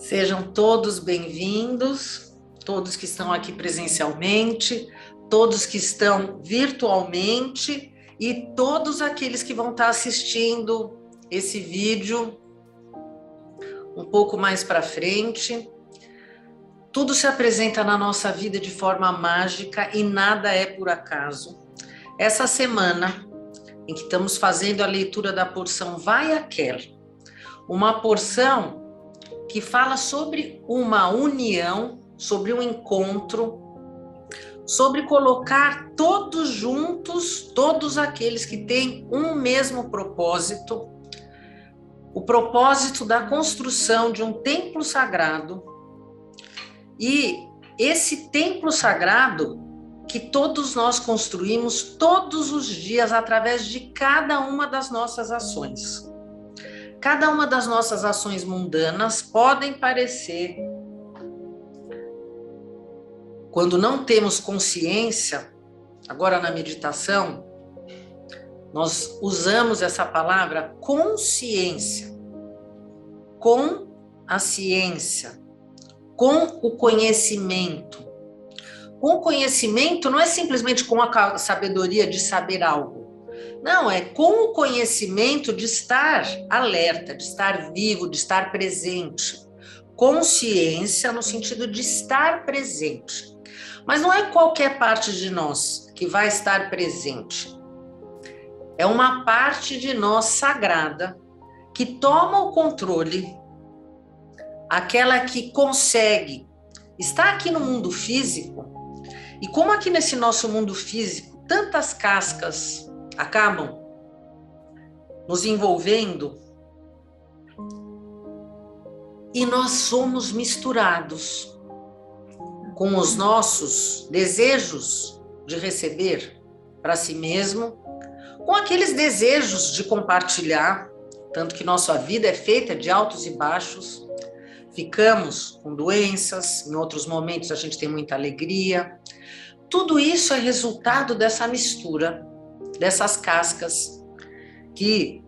Sejam todos bem-vindos, todos que estão aqui presencialmente, todos que estão virtualmente e todos aqueles que vão estar assistindo esse vídeo um pouco mais para frente. Tudo se apresenta na nossa vida de forma mágica e nada é por acaso. Essa semana em que estamos fazendo a leitura da porção Vai Aquel, uma porção que fala sobre uma união, sobre um encontro, sobre colocar todos juntos, todos aqueles que têm um mesmo propósito, o propósito da construção de um templo sagrado. E esse templo sagrado que todos nós construímos todos os dias através de cada uma das nossas ações. Cada uma das nossas ações mundanas podem parecer, quando não temos consciência, agora na meditação, nós usamos essa palavra consciência, com a ciência, com o conhecimento. Com o conhecimento não é simplesmente com a sabedoria de saber algo. Não, é com o conhecimento de estar alerta, de estar vivo, de estar presente. Consciência no sentido de estar presente. Mas não é qualquer parte de nós que vai estar presente. É uma parte de nós sagrada que toma o controle, aquela que consegue estar aqui no mundo físico. E como aqui nesse nosso mundo físico, tantas cascas acabam nos envolvendo e nós somos misturados com os nossos desejos de receber para si mesmo, com aqueles desejos de compartilhar, tanto que nossa vida é feita de altos e baixos, ficamos com doenças, em outros momentos a gente tem muita alegria. Tudo isso é resultado dessa mistura, dessas cascas que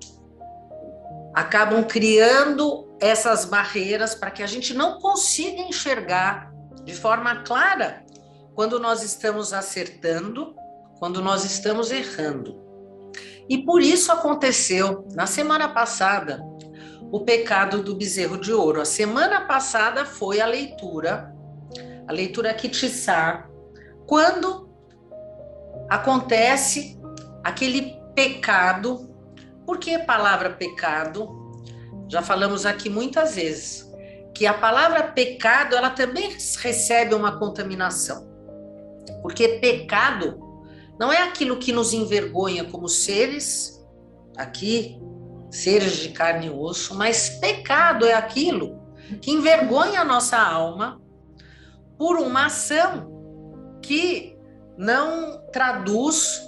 acabam criando essas barreiras para que a gente não consiga enxergar de forma clara quando nós estamos acertando, quando nós estamos errando. E por isso aconteceu, na semana passada, o pecado do bezerro de ouro. A semana passada foi a leitura Kitissá, quando acontece aquele pecado. Por que a palavra pecado? Já falamos aqui muitas vezes que a palavra pecado, ela também recebe uma contaminação. Porque pecado não é aquilo que nos envergonha como seres, aqui, seres de carne e osso, mas pecado é aquilo que envergonha a nossa alma por uma ação que não traduz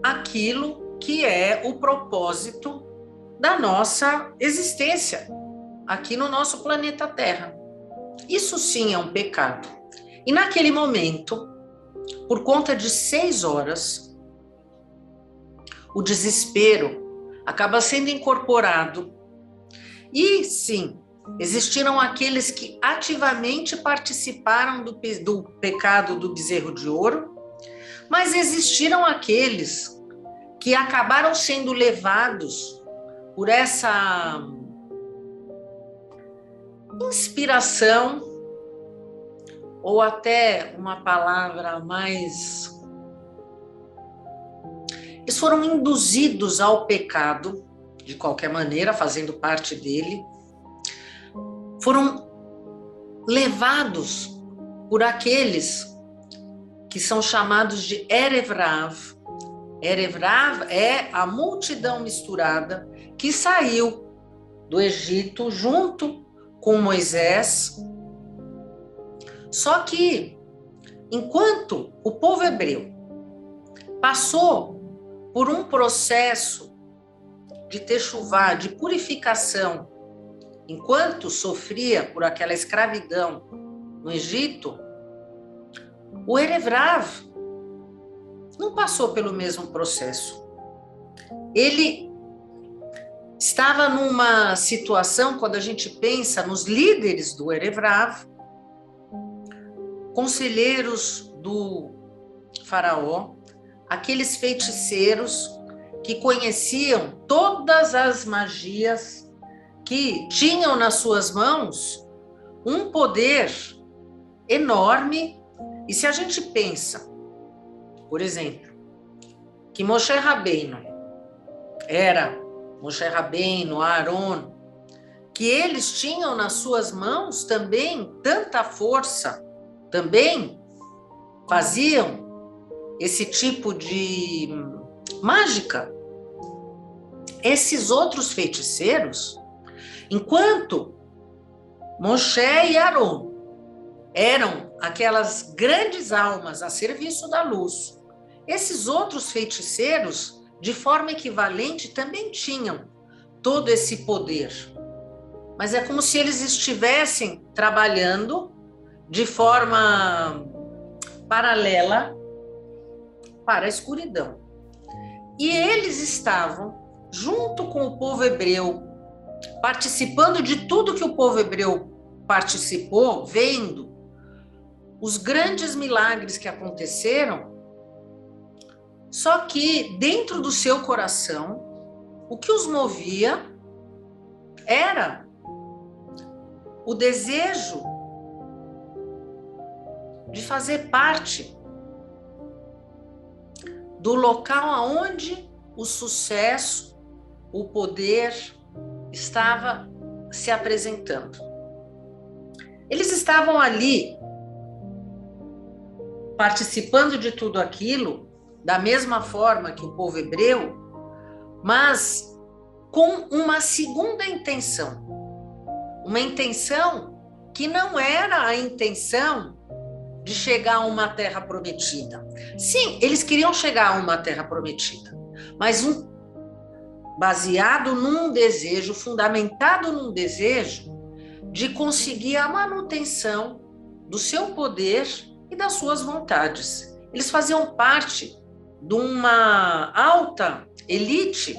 aquilo que é o propósito da nossa existência aqui no nosso planeta Terra. Isso sim é um pecado. E naquele momento, por conta de 6 horas, o desespero acaba sendo incorporado. E sim, existiram aqueles que ativamente participaram do pecado do bezerro de ouro, mas existiram aqueles que acabaram sendo levados por essa inspiração, ou até uma palavra mais... Eles foram induzidos ao pecado, de qualquer maneira, fazendo parte dele. Foram levados por aqueles que são chamados de Erev Rav. Erev Rav é a multidão misturada que saiu do Egito junto com Moisés. Só que, enquanto o povo hebreu passou por um processo de techuvá, de purificação, enquanto sofria por aquela escravidão no Egito, o Erev Rav não passou pelo mesmo processo. Ele estava numa situação, quando a gente pensa nos líderes do Erevrav, conselheiros do faraó, aqueles feiticeiros que conheciam todas as magias, que tinham nas suas mãos um poder enorme. E se a gente pensa, por exemplo, que Moshe Rabbeinu, Aaron, que eles tinham nas suas mãos também tanta força, também faziam esse tipo de mágica. Esses outros feiticeiros, enquanto Moshe e Aaron eram aquelas grandes almas a serviço da luz, esses outros feiticeiros, de forma equivalente, também tinham todo esse poder. Mas é como se eles estivessem trabalhando de forma paralela para a escuridão. E eles estavam, junto com o povo hebreu, participando de tudo que o povo hebreu participou, vendo os grandes milagres que aconteceram, só que dentro do seu coração, o que os movia era o desejo de fazer parte do local aonde o sucesso, o poder estava se apresentando. Eles estavam ali participando de tudo aquilo da mesma forma que o povo hebreu, mas com uma segunda intenção. Uma intenção que não era a intenção de chegar a uma terra prometida. Sim, eles queriam chegar a uma terra prometida, mas baseado num desejo, fundamentado num desejo de conseguir a manutenção do seu poder e das suas vontades. Eles faziam parte de uma alta elite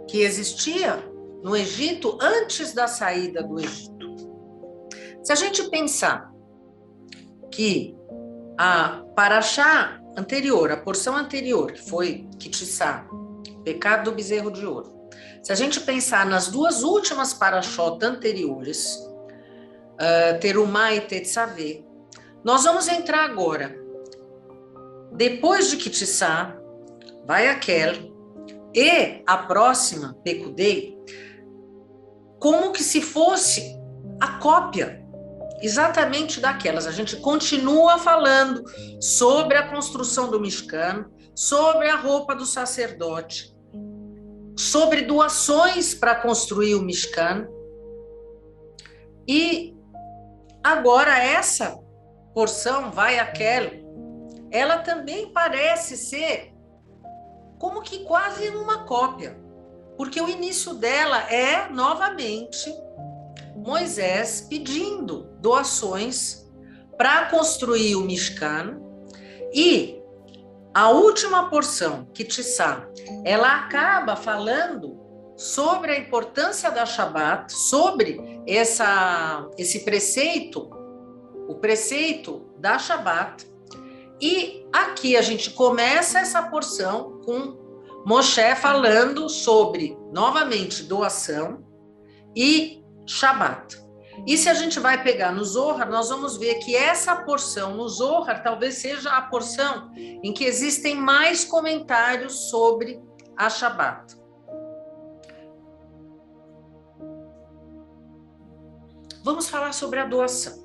que existia no Egito antes da saída do Egito. Se a gente pensar que a paraxá anterior, a porção anterior, que foi Kitissá, pecado do bezerro de ouro, se a gente pensar nas duas últimas paraxot anteriores, Terumá e Tetzaveh, nós vamos entrar agora, depois de Kitissá, vai Akel, e a próxima, Pekudei, como que se fosse a cópia exatamente daquelas. A gente continua falando sobre a construção do Mishkan, sobre a roupa do sacerdote, sobre doações para construir o Mishkan. E agora essa porção, vai Akel, ela também parece ser como que quase uma cópia, porque o início dela é, novamente, Moisés pedindo doações para construir o Mishkan, e a última porção, Kitissá, ela acaba falando sobre a importância da Shabat, sobre esse preceito, o preceito da Shabat, e aqui a gente começa essa porção com Moshe falando sobre, novamente, doação e Shabat. E se a gente vai pegar no Zohar, nós vamos ver que essa porção no Zohar talvez seja a porção em que existem mais comentários sobre a Shabat. Vamos falar sobre a doação.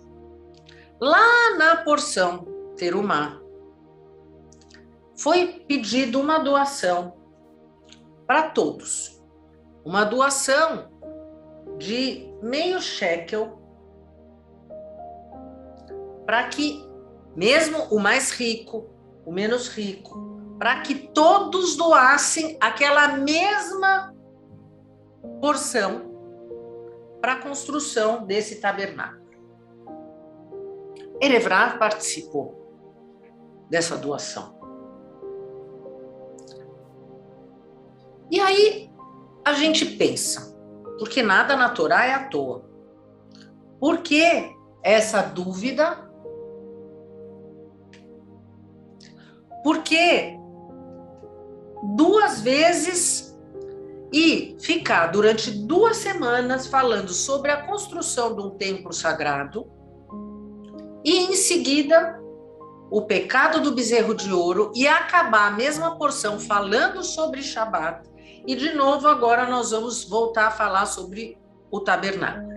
Lá na porção Terumá, foi pedido uma doação para todos. Uma doação de meio shekel, para que, mesmo o mais rico, o menos rico, para que todos doassem aquela mesma porção para a construção desse tabernáculo. Erevrav participou dessa doação. E aí, a gente pensa, porque nada na Torá é à toa. Por que essa dúvida? Porque 2 vezes e ficar durante 2 semanas falando sobre a construção de um templo sagrado e em seguida o pecado do bezerro de ouro e acabar a mesma porção falando sobre Shabat e de novo agora nós vamos voltar a falar sobre o tabernáculo.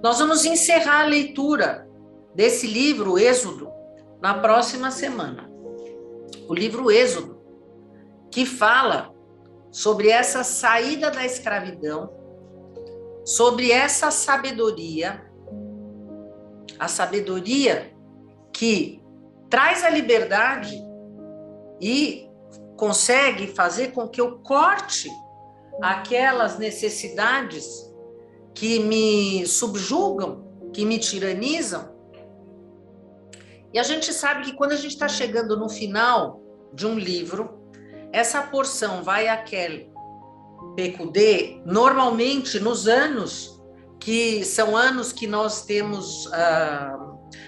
Nós vamos encerrar a leitura desse livro, Êxodo, na próxima semana. O livro Êxodo, que fala sobre essa saída da escravidão, sobre essa sabedoria, a sabedoria que traz a liberdade e consegue fazer com que eu corte aquelas necessidades que me subjugam, que me tiranizam. E a gente sabe que quando a gente está chegando no final de um livro, essa porção vai aquele PQD, normalmente nos anos, que são anos que nós temos,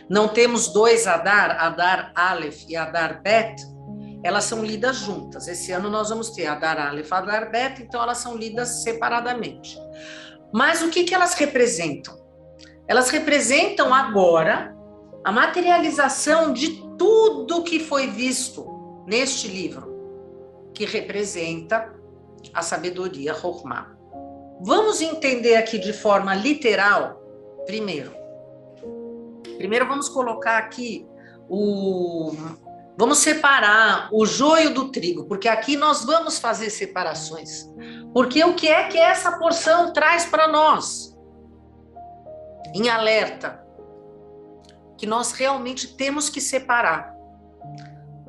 não temos 2 Adar Aleph e Adar Bet, elas são lidas juntas. Esse ano nós vamos ter Adar Aleph e Adar Bet, então elas são lidas separadamente. Mas o que elas representam? Elas representam agora a materialização de tudo que foi visto neste livro, que representa a sabedoria Chokhmah. Vamos entender aqui de forma literal, primeiro. Primeiro vamos colocar aqui vamos separar o joio do trigo, porque aqui nós vamos fazer separações. Porque o que é que essa porção traz para nós? Em alerta, que nós realmente temos que separar.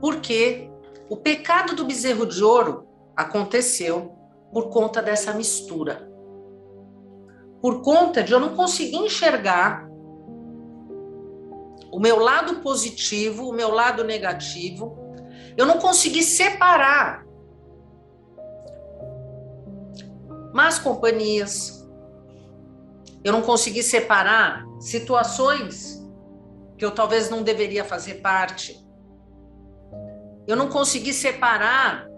Porque o pecado do bezerro de ouro aconteceu por conta dessa mistura. Por conta de eu não conseguir enxergar o meu lado positivo, o meu lado negativo, eu não consegui separar más companhias, eu não consegui separar situações que eu talvez não deveria fazer parte, eu não consegui separar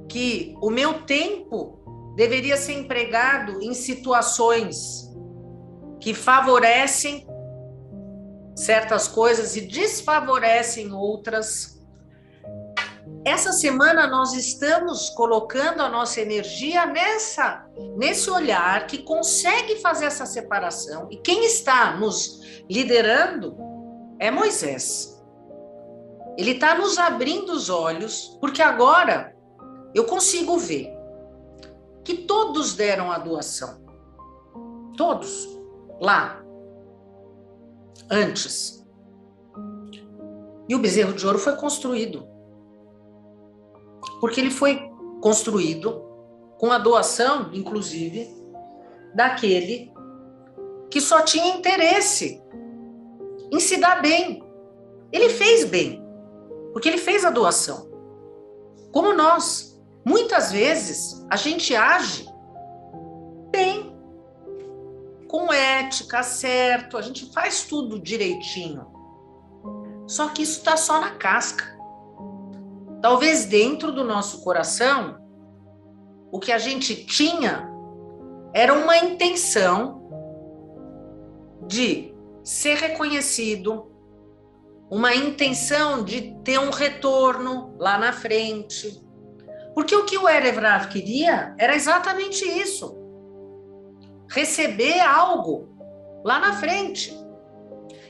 que o meu tempo deveria ser empregado em situações que favorecem certas coisas e desfavorecem outras. Essa semana nós estamos colocando a nossa energia nesse olhar que consegue fazer essa separação. E quem está nos liderando é Moisés. Ele está nos abrindo os olhos, porque agora eu consigo ver que todos deram a doação. Todos. Lá. Antes. E o bezerro de ouro foi construído. Porque ele foi construído com a doação, inclusive, daquele que só tinha interesse em se dar bem. Ele fez bem, porque ele fez a doação. Como nós, muitas vezes, a gente age bem, com ética, certo, a gente faz tudo direitinho. Só que isso está só na casca. Talvez dentro do nosso coração, o que a gente tinha era uma intenção de ser reconhecido, uma intenção de ter um retorno lá na frente. Porque o que o Erev Rav queria era exatamente isso. Receber algo lá na frente.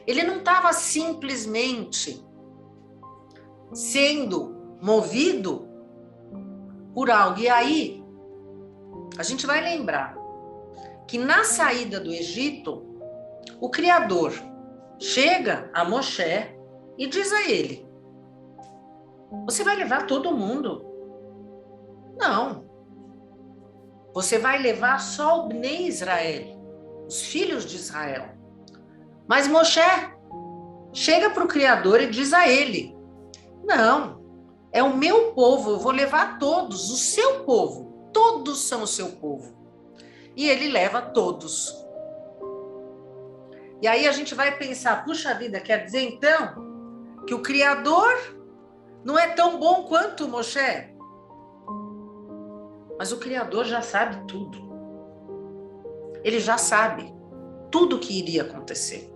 Ele não estava simplesmente sendo movido por algo. E aí, a gente vai lembrar que na saída do Egito, o Criador chega a Moshe e diz a ele: você vai levar todo mundo? Não. Você vai levar só o Bnei Israel, os filhos de Israel. Mas Moshe chega para o Criador e diz a ele: não, é o meu povo, eu vou levar todos, o seu povo. todos são o seu povo. E ele leva todos. E aí a gente vai pensar, puxa vida, quer dizer então que o Criador não é tão bom quanto Moshe? Mas o Criador já sabe tudo. Ele já sabe tudo o que iria acontecer.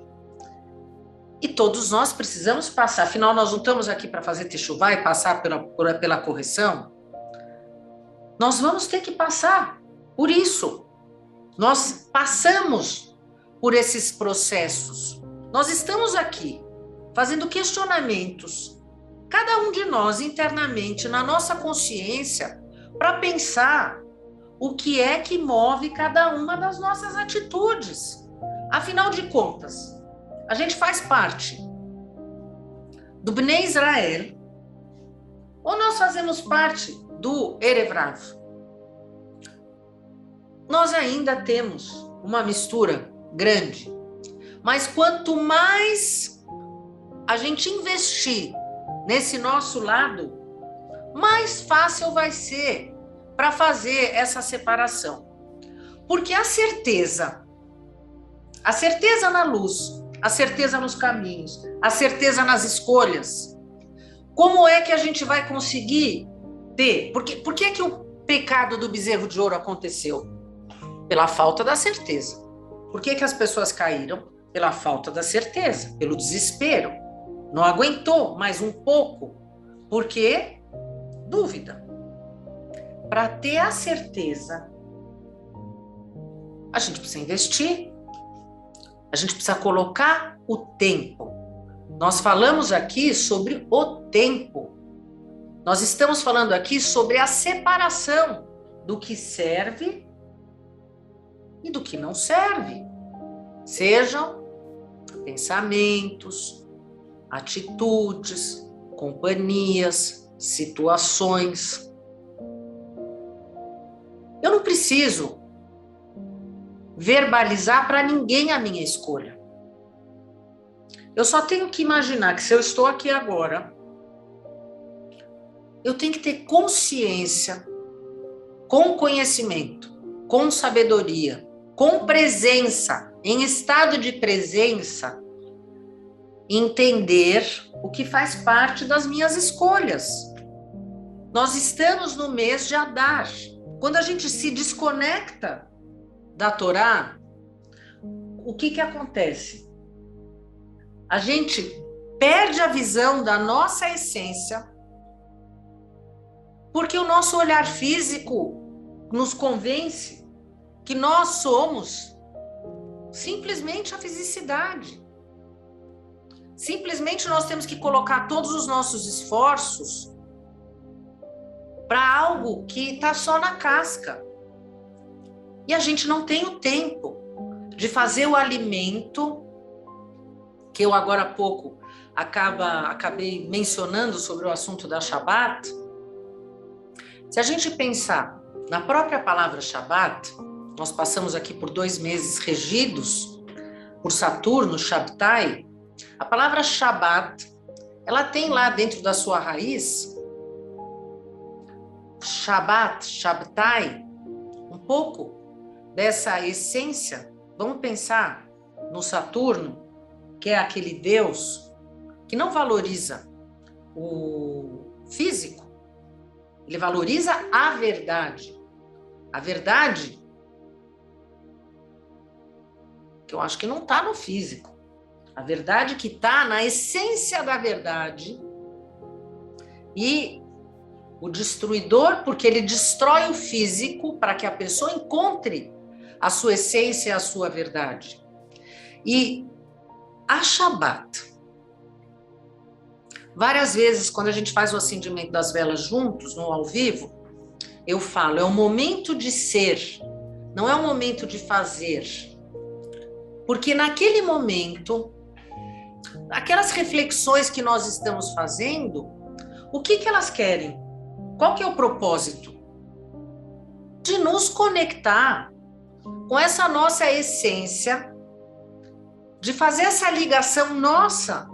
E todos nós precisamos passar. Afinal, nós não estamos aqui para fazer techuvá e passar pela correção. Nós vamos ter que passar por isso. Nós passamos por esses processos. Nós estamos aqui fazendo questionamentos, cada um de nós internamente, na nossa consciência, para pensar o que é que move cada uma das nossas atitudes. Afinal de contas, a gente faz parte do Bnei Israel ou nós fazemos parte do Erev Rav? Nós ainda temos uma mistura grande, mas quanto mais a gente investir nesse nosso lado, mais fácil vai ser para fazer essa separação. Porque a certeza na luz, a certeza nos caminhos, a certeza nas escolhas, como é que a gente vai conseguir ter? Por que que o pecado do bezerro de ouro aconteceu? Pela falta da certeza. Por que que as pessoas caíram? Pela falta da certeza, pelo desespero. Não aguentou mais um pouco. Por quê? Dúvida. Para ter a certeza, a gente precisa investir, a gente precisa colocar o tempo. Nós falamos aqui sobre o tempo. Nós estamos falando aqui sobre a separação do que serve e do que não serve. Sejam pensamentos, atitudes, companhias, situações. Eu não preciso verbalizar para ninguém a minha escolha. Eu só tenho que imaginar que se eu estou aqui agora, eu tenho que ter consciência, com conhecimento, com sabedoria, com presença, em estado de presença, entender o que faz parte das minhas escolhas. Nós estamos no mês de Adar. Quando a gente se desconecta da Torá, o que acontece? A gente perde a visão da nossa essência, porque o nosso olhar físico nos convence que nós somos simplesmente a fisicidade. Simplesmente nós temos que colocar todos os nossos esforços para algo que está só na casca. E a gente não tem o tempo de fazer o alimento, que eu agora há pouco acabei mencionando sobre o assunto da Shabbat. Se a gente pensar na própria palavra Shabbat, nós passamos aqui por 2 meses regidos por Saturno, Shabtai. A palavra Shabbat, ela tem lá dentro da sua raiz, Shabbat, Shabtai, um pouco dessa essência. Vamos pensar no Saturno, que é aquele Deus que não valoriza o físico, ele valoriza a verdade. A verdade, que eu acho que não está no físico. A verdade que está na essência da verdade. E o destruidor, porque ele destrói o físico para que a pessoa encontre a sua essência e a sua verdade. E a Shabbat, várias vezes, quando a gente faz o acendimento das velas juntos, no ao vivo, eu falo, é o momento de ser, não é o momento de fazer. Porque naquele momento, aquelas reflexões que nós estamos fazendo, o que elas querem? Qual que é o propósito? De nos conectar com essa nossa essência, de fazer essa ligação nossa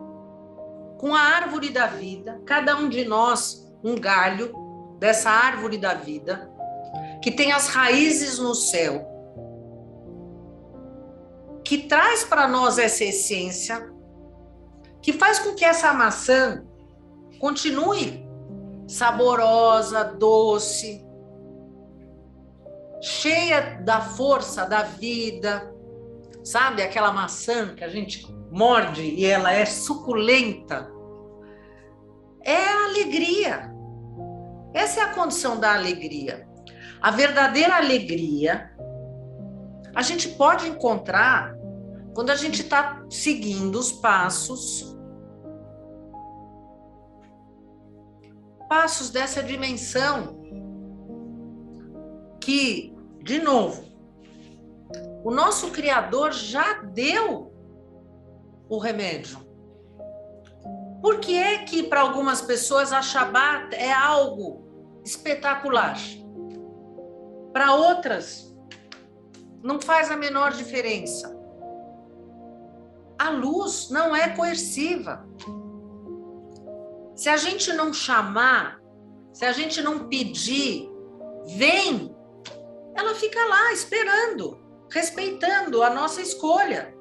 com a árvore da vida, cada um de nós um galho dessa árvore da vida, que tem as raízes no céu, que traz para nós essa essência, que faz com que essa maçã continue saborosa, doce, cheia da força da vida, sabe? Aquela maçã que a gente morde e ela é suculenta. É a alegria. Essa é a condição da alegria. A verdadeira alegria a gente pode encontrar quando a gente está seguindo os passos dessa dimensão que, de novo, o nosso Criador já deu o remédio. Por que é que para algumas pessoas a Shabat é algo espetacular? Para outras, não faz a menor diferença. A luz não é coerciva. Se a gente não chamar, se a gente não pedir, vem, ela fica lá esperando, respeitando a nossa escolha.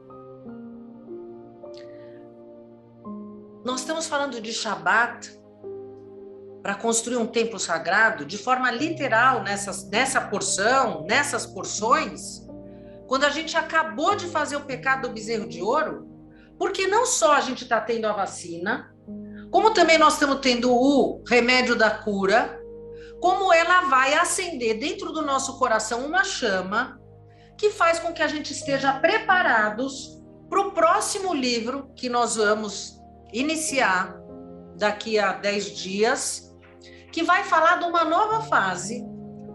Nós estamos falando de Shabat para construir um templo sagrado de forma literal nessa porção, nessas porções, quando a gente acabou de fazer o pecado do bezerro de ouro, porque não só a gente está tendo a vacina, como também nós estamos tendo o remédio da cura, como ela vai acender dentro do nosso coração uma chama que faz com que a gente esteja preparados para o próximo livro que nós vamos iniciar daqui a 10 dias, que vai falar de uma nova fase,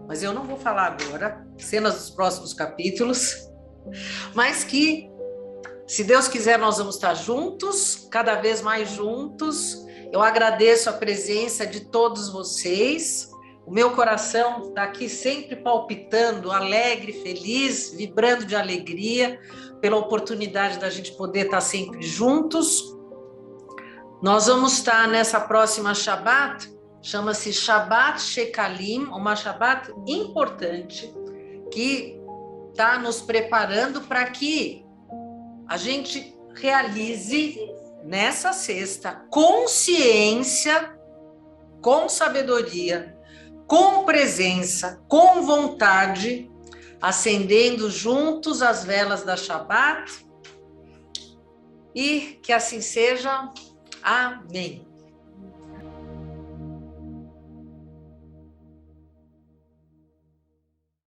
mas eu não vou falar agora, cenas dos próximos capítulos, mas que, se Deus quiser, nós vamos estar juntos, cada vez mais juntos. Eu agradeço a presença de todos vocês. O meu coração está aqui sempre palpitando, alegre, feliz, vibrando de alegria pela oportunidade da gente poder estar sempre juntos. Nós vamos estar nessa próxima Shabat, chama-se Shabat Shekalim, uma Shabat importante que está nos preparando para que a gente realize nessa sexta com ciência, com sabedoria, com presença, com vontade, acendendo juntos as velas da Shabat, e que assim seja. Amém.